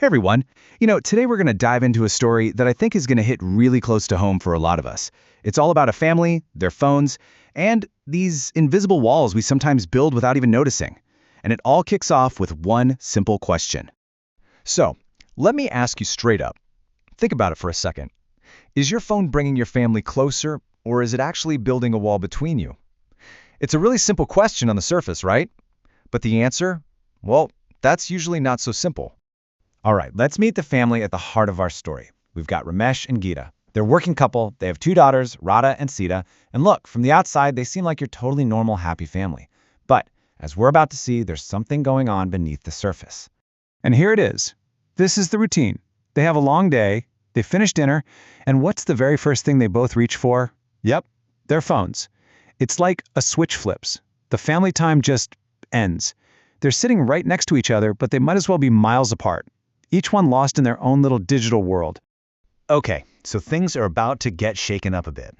Hey everyone. Today we're going to dive into a story that I think is going to hit really close to home for a lot of us. It's all about a family, their phones, and these invisible walls we sometimes build without even noticing. And it all kicks off with one simple question. So, let me ask you straight up. Think about it for a second. Is your phone bringing your family closer, or is it actually building a wall between you? It's a really simple question on the surface, right? But the answer? Well, that's usually not so simple. All right, let's meet the family at the heart of our story. We've got Ramesh and Gita. They're a working couple. They have two daughters, Radha and Sita. And look, from the outside, they seem like your totally normal, happy family. But as we're about to see, there's something going on beneath the surface. And here it is. This is the routine. They have a long day, they finish dinner, and what's the very first thing they both reach for? Yep, their phones. It's like a switch flips. The family time just ends. They're sitting right next to each other, but they might as well be miles apart. Each one lost in their own little digital world. Okay, so things are about to get shaken up a bit.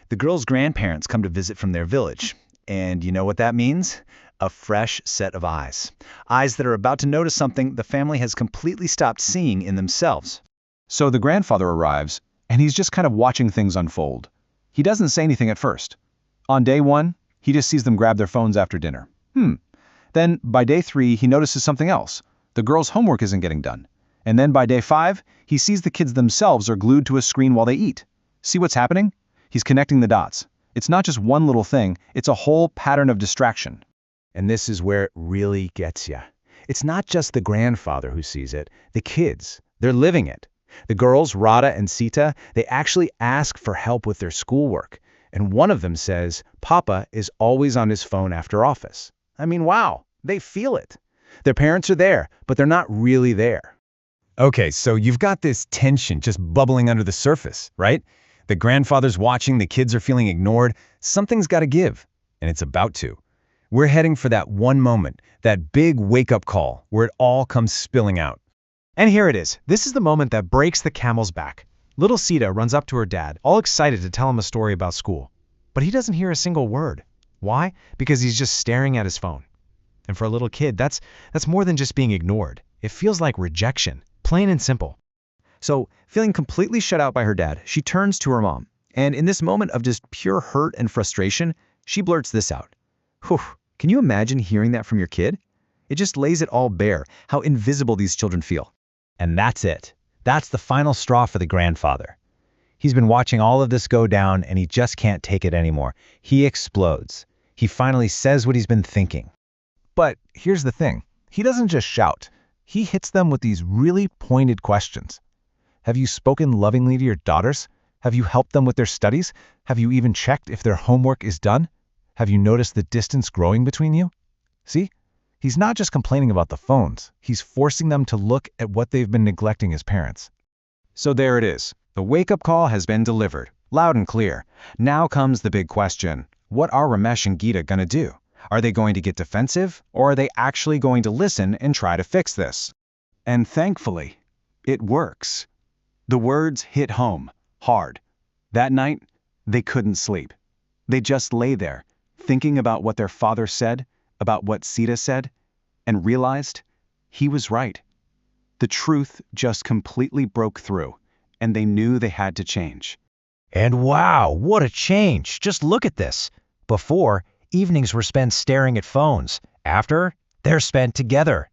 The girls' grandparents come to visit from their village. And you know what that means? A fresh set of eyes. Eyes that are about to notice something the family has completely stopped seeing in themselves. So the grandfather arrives, and he's just kind of watching things unfold. He doesn't say anything at first. On day one, he just sees them grab their phones after dinner. Then, by day 3, he notices something else. The girls' homework isn't getting done. And then by day 5, he sees the kids themselves are glued to a screen while they eat. See what's happening? He's connecting the dots. It's not just one little thing, it's a whole pattern of distraction. And this is where it really gets ya. It's not just the grandfather who sees it, the kids. They're living it. The girls, Radha and Sita, they actually ask for help with their schoolwork. And one of them says, Papa is always on his phone after office. I mean, wow, they feel it. Their parents are there, but they're not really there. Okay, so you've got this tension just bubbling under the surface, right? The grandfather's watching, the kids are feeling ignored. Something's got to give, and it's about to. We're heading for that one moment, that big wake-up call where it all comes spilling out. And here it is. This is the moment that breaks the camel's back. Little Sita runs up to her dad, all excited to tell him a story about school. But he doesn't hear a single word. Why? Because he's just staring at his phone. And for a little kid, that's more than just being ignored. It feels like rejection. Plain and simple. So, feeling completely shut out by her dad, she turns to her mom. And in this moment of just pure hurt and frustration, she blurts this out. Whew, can you imagine hearing that from your kid? It just lays it all bare, how invisible these children feel. And that's it. That's the final straw for the grandfather. He's been watching all of this go down, and he just can't take it anymore. He explodes. He finally says what he's been thinking. But here's the thing. He doesn't just shout. He hits them with these really pointed questions. Have you spoken lovingly to your daughters? Have you helped them with their studies? Have you even checked if their homework is done? Have you noticed the distance growing between you? See? He's not just complaining about the phones. He's forcing them to look at what they've been neglecting as parents. So there it is. The wake-up call has been delivered, loud and clear. Now comes the big question. What are Ramesh and Gita going to do? Are they going to get defensive, or are they actually going to listen and try to fix this? And thankfully, it works. The words hit home, hard. That night, they couldn't sleep. They just lay there, thinking about what their father said, about what Sita said, and realized he was right. The truth just completely broke through, and they knew they had to change. And wow, what a change. Just look at this. Before, evenings were spent staring at phones. After, they're spent together.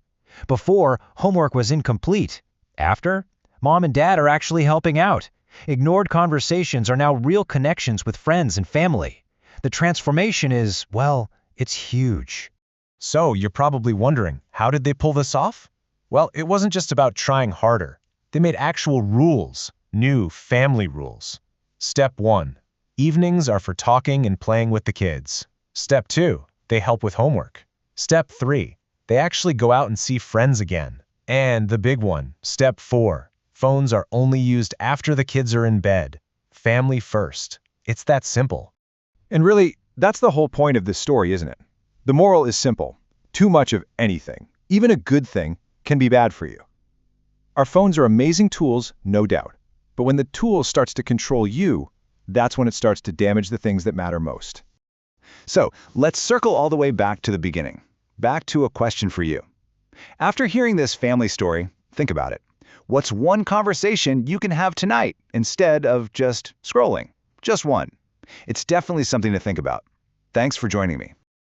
Before, homework was incomplete. After, mom and dad are actually helping out. Ignored conversations are now real connections with friends and family. The transformation is, well, it's huge. So, you're probably wondering, how did they pull this off? Well, it wasn't just about trying harder. They made actual rules, new family rules. Step 1. Evenings are for talking and playing with the kids. Step 2. They help with homework. Step 3. They actually go out and see friends again. And the big one, Step 4. Phones are only used after the kids are in bed. Family first. It's that simple. And really, that's the whole point of this story, isn't it? The moral is simple. Too much of anything, even a good thing, can be bad for you. Our phones are amazing tools, no doubt. But when the tool starts to control you, that's when it starts to damage the things that matter most. So, let's circle all the way back to the beginning. Back to a question for you. After hearing this family story, think about it. What's one conversation you can have tonight instead of just scrolling? Just one. It's definitely something to think about. Thanks for joining me.